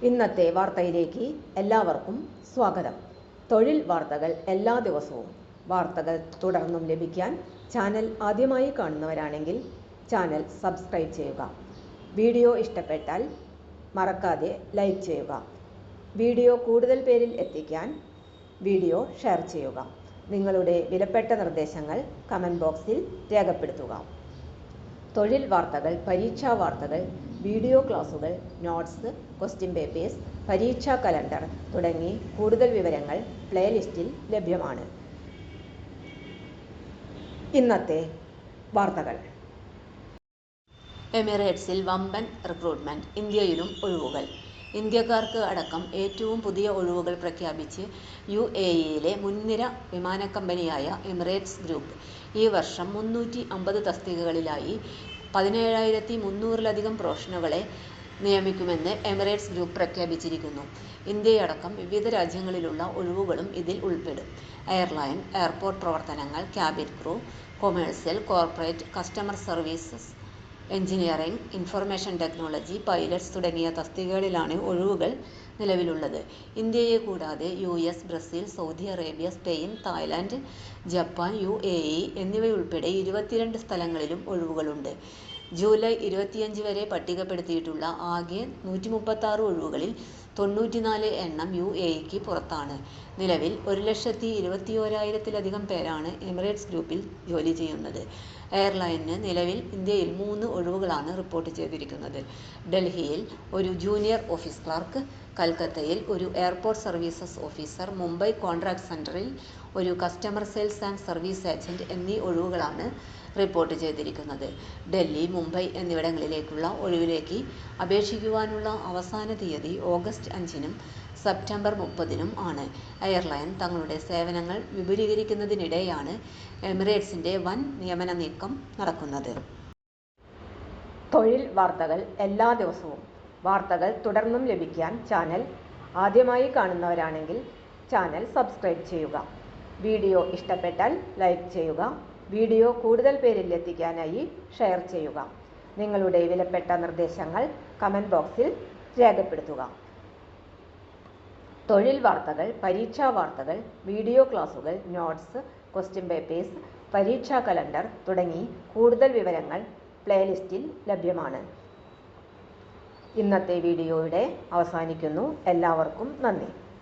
ഇന്നത്തെ വാർത്തയിലേക്ക് എല്ലാവർക്കും സ്വാഗതം. തൊഴിൽ വാർത്തകൾ എല്ലാ ദിവസവും വാർത്തകൾ തുടർന്നും ലഭിക്കാൻ ചാനൽ ആദ്യമായി കാണുന്നവരാണെങ്കിൽ ചാനൽ സബ്സ്ക്രൈബ് ചെയ്യുക. വീഡിയോ ഇഷ്ടപ്പെട്ടാൽ മറക്കാതെ ലൈക്ക് ചെയ്യുക. വീഡിയോ കൂടുതൽ പേരിൽ എത്തിക്കാൻ വീഡിയോ ഷെയർ ചെയ്യുക. നിങ്ങളുടെ വിലപ്പെട്ട നിർദ്ദേശങ്ങൾ കമൻറ്റ് ബോക്സിൽ രേഖപ്പെടുത്തുക. തൊഴിൽ വാർത്തകൾ, പരീക്ഷാ വാർത്തകൾ, വീഡിയോ ക്ലാസുകൾ, നോട്ട്സ്, ക്വസ്റ്റ്യൻ പേപ്പേഴ്സ്, പരീക്ഷാ കലണ്ടർ തുടങ്ങി കൂടുതൽ വിവരങ്ങൾ പ്ലേലിസ്റ്റിൽ ലഭ്യമാണ്. ഇന്നത്തെ വാർത്തകൾ. എമിറേറ്റ്സിൽ വമ്പൻ റിക്രൂട്ട്മെന്റ്, ഇന്ത്യയിലും ഒഴിവുകൾ. ഇന്ത്യക്കാർക്ക് അടക്കം ഏറ്റവും പുതിയ ഒഴിവുകൾ പ്രഖ്യാപിച്ച് UAE-യിലെ മുൻനിര വിമാനക്കമ്പനിയായ എമിറേറ്റ്സ് ഗ്രൂപ്പ്. ഈ വർഷം 350 തസ്തികകളിലായി 17,300-ലധികം പ്രൊഫഷണലുകളെ നിയമിക്കുമെന്ന് എമിറേറ്റ്സ് ഗ്രൂപ്പ് പ്രഖ്യാപിച്ചിരിക്കുന്നു. ഇന്ത്യയടക്കം വിവിധ രാജ്യങ്ങളിലുള്ള ഒഴിവുകളും ഇതിൽ ഉൾപ്പെടും. എയർലൈൻ, എയർപോർട്ട് പ്രവർത്തനങ്ങൾ, cabin crew, commercial, corporate, customer services, engineering, information technology, pilots തുടങ്ങിയ തസ്തികകളിലാണ് ഒഴിവുകൾ നിലവിലുള്ളത്. ഇന്ത്യയെ കൂടാതെ US, Brazil, Saudi Arabia, Spain, Thailand, Japan, UAE എന്നിവയുൾപ്പെടെ 22 സ്ഥലങ്ങളിലും ഒഴിവുകളുണ്ട്. ജൂലൈ 25 വരെ പട്ടികപ്പെടുത്തിയിട്ടുള്ള ആകെ 136 ഒഴിവുകളിൽ 94 എണ്ണം UAE-ക്ക് പുറത്താണ്. നിലവിൽ 1,21,000-ലധികം പേരാണ് എമിറേറ്റ്സ് ഗ്രൂപ്പിൽ ജോലി ചെയ്യുന്നത്. എയർലൈനിന് നിലവിൽ ഇന്ത്യയിൽ 3 ഒഴിവുകളാണ് റിപ്പോർട്ട് ചെയ്തിരിക്കുന്നത്. ഡൽഹിയിൽ ഒരു ജൂനിയർ ഓഫീസ് ക്ലർക്ക്, കൽക്കത്തയിൽ ഒരു airport services officer, Mumbai contract സെന്ററിൽ ഒരു customer sales and service agent എന്നീ ഒഴിവുകളാണ് റിപ്പോർട്ട് ചെയ്തിരിക്കുന്നത്. ഡൽഹി, മുംബൈ എന്നിവിടങ്ങളിലേക്കുള്ള ഒഴിവിലേക്ക് അപേക്ഷിക്കുവാനുള്ള അവസാന തീയതി ഓഗസ്റ്റ് 5-നും സെപ്റ്റംബർ 30-നും ആണ്. എയർലൈൻ തങ്ങളുടെ സേവനങ്ങൾ വിപുലീകരിക്കുന്നതിനിടെയാണ് എമിറേറ്റ്സിന്റെ വൻ നിയമന നീക്കം നടക്കുന്നത്. തൊഴിൽ വാർത്തകൾ എല്ലാ ദിവസവും വാർത്തകൾ തുടർന്നും ലഭിക്കാൻ ചാനൽ ആദ്യമായി കാണുന്നവരാണെങ്കിൽ ചാനൽ സബ്സ്ക്രൈബ് ചെയ്യുക. വീഡിയോ ഇഷ്ടപ്പെട്ടാൽ ലൈക്ക് ചെയ്യുക. വീഡിയോ കൂടുതൽ പേരിൽ എത്തിക്കാനായി ഷെയർ ചെയ്യുക. നിങ്ങളുടെ വിലപ്പെട്ട നിർദ്ദേശങ്ങൾ കമൻറ്റ് ബോക്സിൽ രേഖപ്പെടുത്തുക. തൊഴിൽ വാർത്തകൾ, പരീക്ഷാ വാർത്തകൾ, വീഡിയോ ക്ലാസുകൾ, നോട്ട്സ്, ക്വസ്റ്റ്യൻ പേപ്പേഴ്സ്, പരീക്ഷാ കലണ്ടർ തുടങ്ങി കൂടുതൽ വിവരങ്ങൾ പ്ലേലിസ്റ്റിൽ ലഭ്യമാണ്. ഇന്നത്തെ വീഡിയോയുടെ അവസാനിക്കുന്നു. എല്ലാവർക്കും നന്ദി.